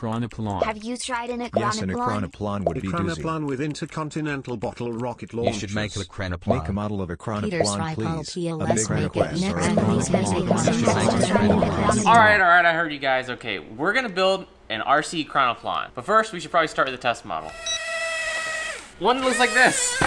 Ekranoplan. Have you tried an Ekranoplan? Yes, an Ekranoplan would be doozy. Ekranoplan with intercontinental bottle rocket launchers. You should make an Ekranoplan. Make a model of Peter Ekranoplan, Sripol, please. A PLS, big make it request. Alright, I heard you guys. Okay, we're gonna build an RC Ekranoplan. But first, we should probably start with the test model. One that looks like this.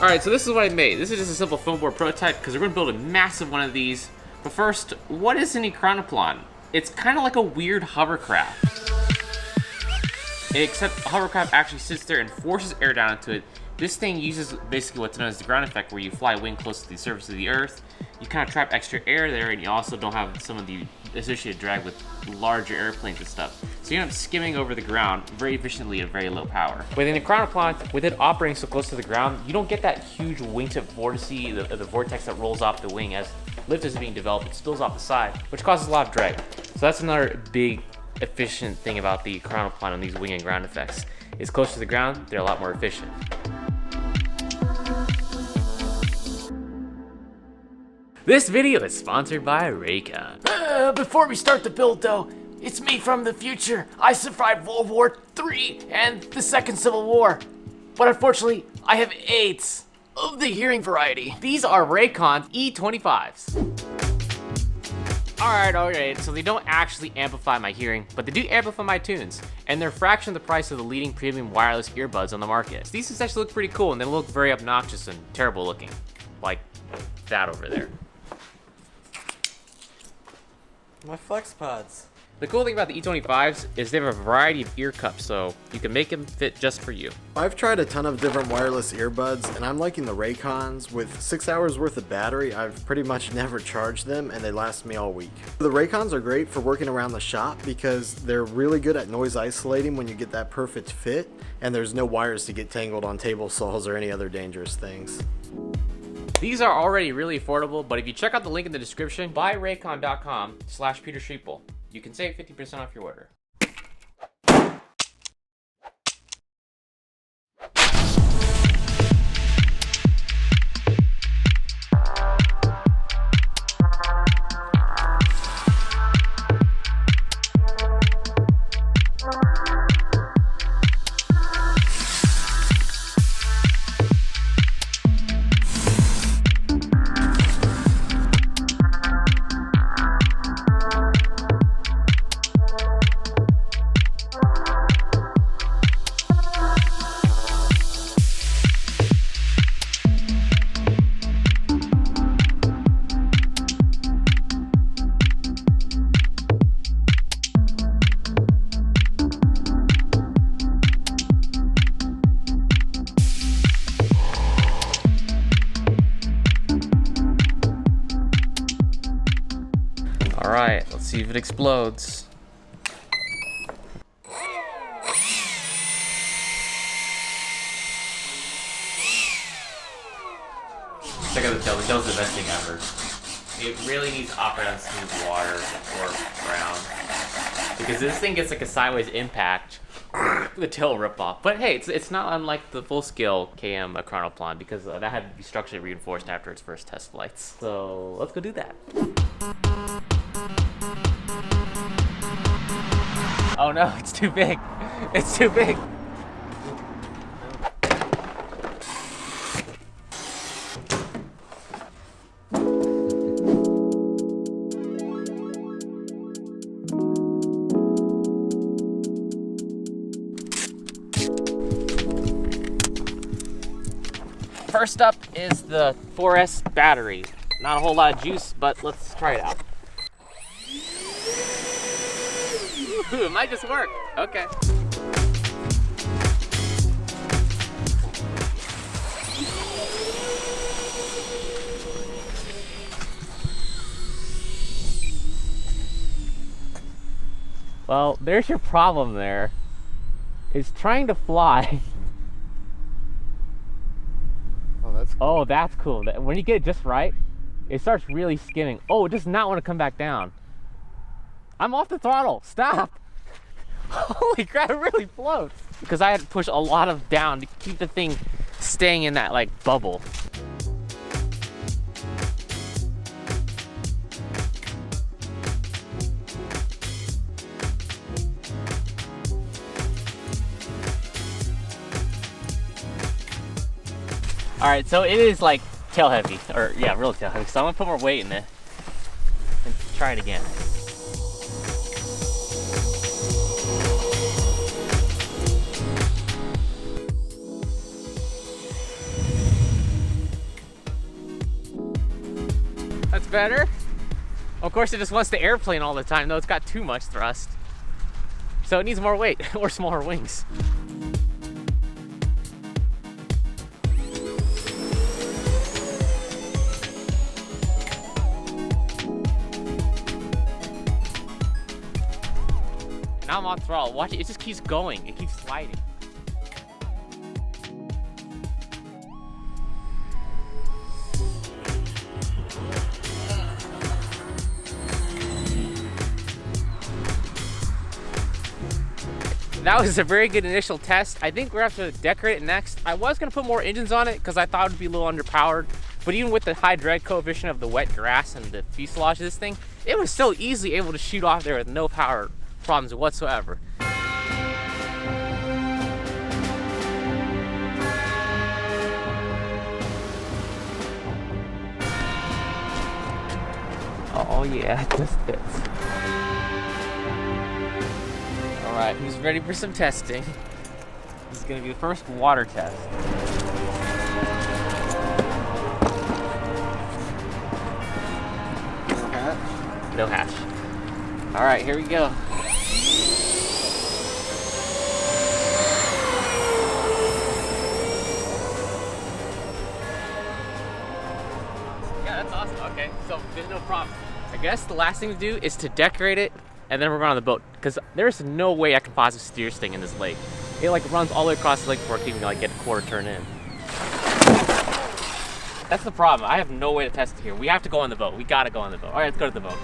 Alright, so this is what I made. This is just a simple foam board prototype because we're going to build a massive one of these. But first, what is an Ekranoplan? It's kind of like a weird hovercraft. Except a hovercraft actually sits there and forces air down into it. This thing uses basically what's known as the ground effect, where you fly a wing close to the surface of the earth. You kind of trap extra air there, and you also don't have some of the associated drag with larger airplanes and stuff. So you end up skimming over the ground very efficiently at very low power. With an Ekranoplan, with it operating so close to the ground, you don't get that huge wingtip vortex, the vortex that rolls off the wing as lift is being developed. It spills off the side, which causes a lot of drag. So that's another big efficient thing about the Ekranoplan and these wing and ground effects. It's close to the ground, they're a lot more efficient. This video is sponsored by Raycon. Before we start the build though, it's me from the future. I survived World War III and the Second Civil War. But unfortunately, I have AIDS of the hearing variety. These are Raycon E25s. Alright, so they don't actually amplify my hearing, but they do amplify my tunes, and they're a fraction of the price of the leading premium wireless earbuds on the market. So these actually look pretty cool, and they look very obnoxious and terrible looking. Like that over there. My flex pods. The cool thing about the E25s is they have a variety of ear cups, so you can make them fit just for you. I've tried a ton of different wireless earbuds, and I'm liking the Raycons. With 6 hours worth of battery, I've pretty much never charged them, and they last me all week. The Raycons are great for working around the shop because they're really good at noise isolating when you get that perfect fit, and there's no wires to get tangled on table saws or any other dangerous things. These are already really affordable, but if you check out the link in the description, buyraycon.com/Peter Sripol. You can save 50% off your order. Alright, let's see if it explodes. Check out the tail. The tail's the best thing ever. It really needs to operate on smooth water or ground, because this thing gets like a sideways impact, the tail will rip off. But hey, it's not unlike the full-scale KM Ekranoplan, because that had to be structurally reinforced after its first test flights. So let's go do that. Oh no, it's too big. It's too big. First up is the 4S battery. Not a whole lot of juice, but let's try it out. Ooh, it might just work. Okay. Well, there's your problem there. It's trying to fly. Oh, that's cool. When you get it just right, it starts really skimming. Oh, it does not want to come back down. I'm off the throttle. Stop. Holy crap, it really floats. Because I had to push a lot of down to keep the thing staying in that like bubble. All right, so it is like tail heavy, or yeah, real tail heavy. So I'm gonna put more weight in it and try it again. That's better. Of course, it just wants to airplane all the time, though. It's got too much thrust. So it needs more weight or smaller wings. Now I'm on throttle. Watch it, it just keeps going. It keeps sliding. That was a very good initial test. I think we're gonna have to decorate it next. I was gonna put more engines on it because I thought it would be a little underpowered, but even with the high drag coefficient of the wet grass and the fuselage of this thing, it was still easily able to shoot off there with no power problems whatsoever. Oh yeah, this fits. All right, who's ready for some testing? This is gonna be the first water test. No hatch. All right, here we go. Yeah, that's awesome. Okay, so there's no problem. I guess the last thing to do is to decorate it, and then we're going on the boat, because there's no way I can possibly steer this thing in this lake. It like runs all the way across the lake before I can even like get a quarter turn in. That's the problem. I have no way to test it here. We have to go on the boat. We gotta go on the boat. All right, let's go to the boat.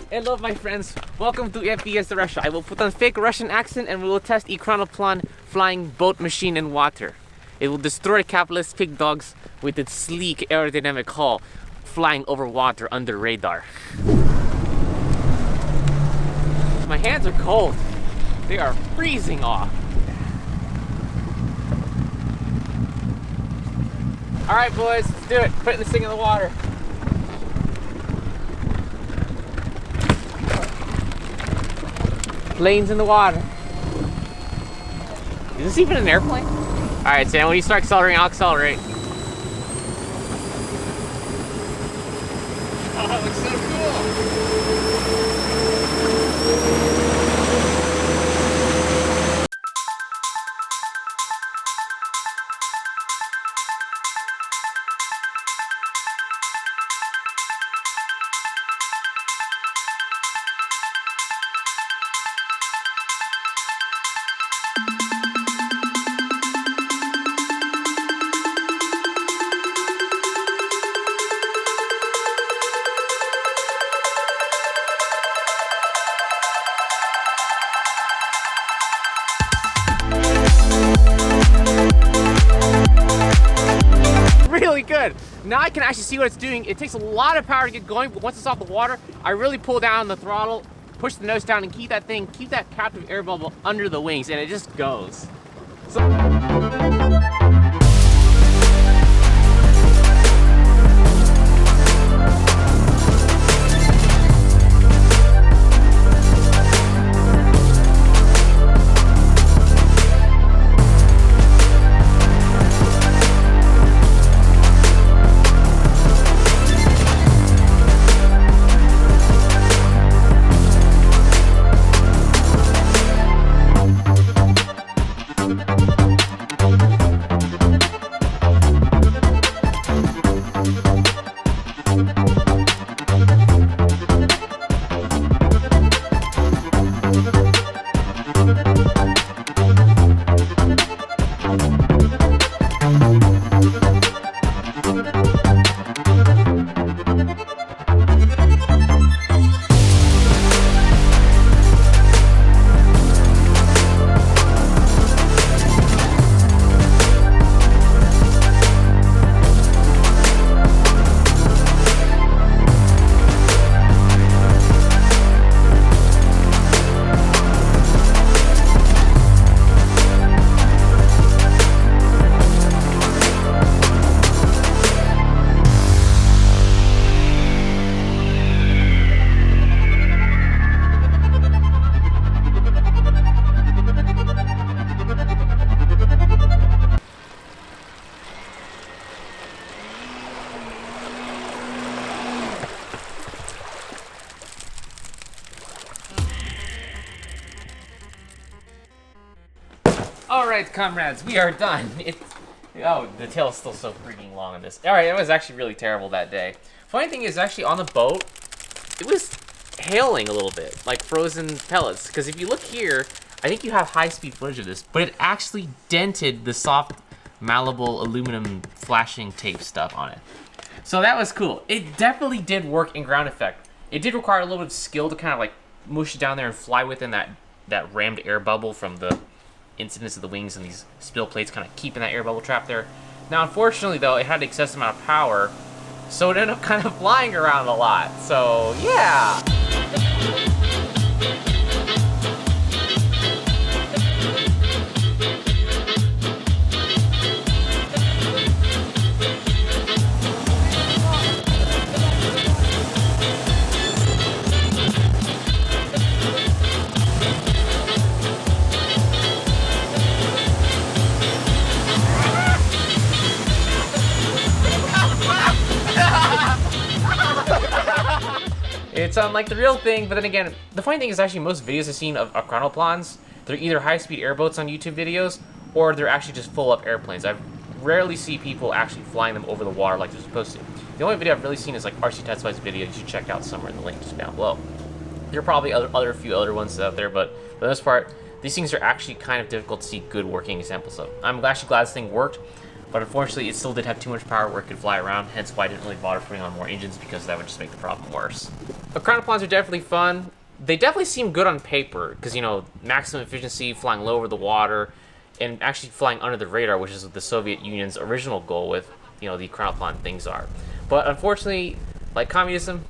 Hello my friends, welcome to FPS Russia. I will put on fake Russian accent and we will test Ekranoplan flying boat machine in water. It will destroy capitalist pig dogs with its sleek aerodynamic hull flying over water under radar. My hands are cold. They are freezing off. All right boys, let's do it. Putting this thing in the water. Planes in the water. Is this even an airplane? All right, Sam, when you start accelerating, I'll accelerate. Oh, that looks so really good. Now I can actually see what it's doing. It takes a lot of power to get going, but once it's off the water, I really pull down the throttle, push the nose down, and keep that captive air bubble under the wings, and it just goes. So right, comrades, we are done. Oh, the tail is still so freaking long on this. All right, it was actually really terrible that day. Funny thing is, actually on the boat, it was hailing a little bit, like frozen pellets. Because if you look here, I think you have high-speed footage of this, but it actually dented the soft, malleable aluminum flashing tape stuff on it. So that was cool. It definitely did work in ground effect. It did require a little bit of skill to kind of like mush it down there and fly within that rammed air bubble from the incidence of the wings and these spill plates kind of keeping that air bubble trapped there. Now, unfortunately, though, it had an excessive amount of power, so it ended up kind of flying around a lot. So, yeah. It's unlike the real thing, but then again, the funny thing is actually most videos I've seen of Ekranoplan's, they're either high-speed airboats on YouTube videos, or they're actually just full-up airplanes. I rarely see people actually flying them over the water like they're supposed to. The only video I've really seen is like RC Tetsui's video. You should check out somewhere in the link just down below. There are probably a few other ones out there, but for the most part, these things are actually kind of difficult to see good working examples of. I'm actually glad this thing worked, but unfortunately it still did have too much power where it could fly around, hence why I didn't really bother putting on more engines, because that would just make the problem worse. Ekranoplans are definitely fun. They definitely seem good on paper, because, you know, maximum efficiency, flying low over the water, and actually flying under the radar, which is what the Soviet Union's original goal with, you know, the Ekranoplan things are. But unfortunately, like communism,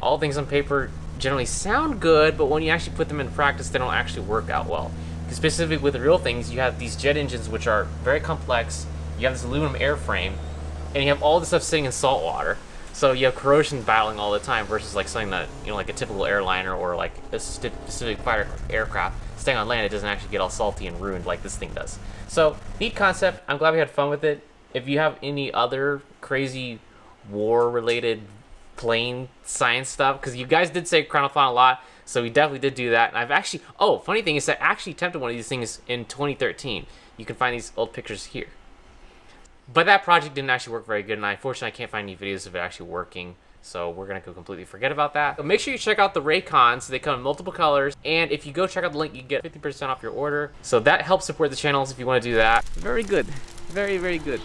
all things on paper generally sound good, but when you actually put them in practice, they don't actually work out well. Because specifically with the real things, you have these jet engines, which are very complex. You have this aluminum airframe, and you have all this stuff sitting in salt water. So you have corrosion battling all the time versus like something that, you know, like a typical airliner or like a specific fighter aircraft staying on land, it doesn't actually get all salty and ruined like this thing does. So, neat concept. I'm glad we had fun with it. If you have any other crazy war-related plane science stuff, because you guys did say Ekranoplan a lot, so we definitely did do that. And I've actually, oh, funny thing is I actually attempted one of these things in 2013. You can find these old pictures here. But that project didn't actually work very good, and unfortunately I can't find any videos of it actually working, so we're going to go completely forget about that. But make sure you check out the Raycons. They come in multiple colors, and if you go check out the link, you get 50% off your order. So that helps support the channels if you want to do that. Very good. Very, very good.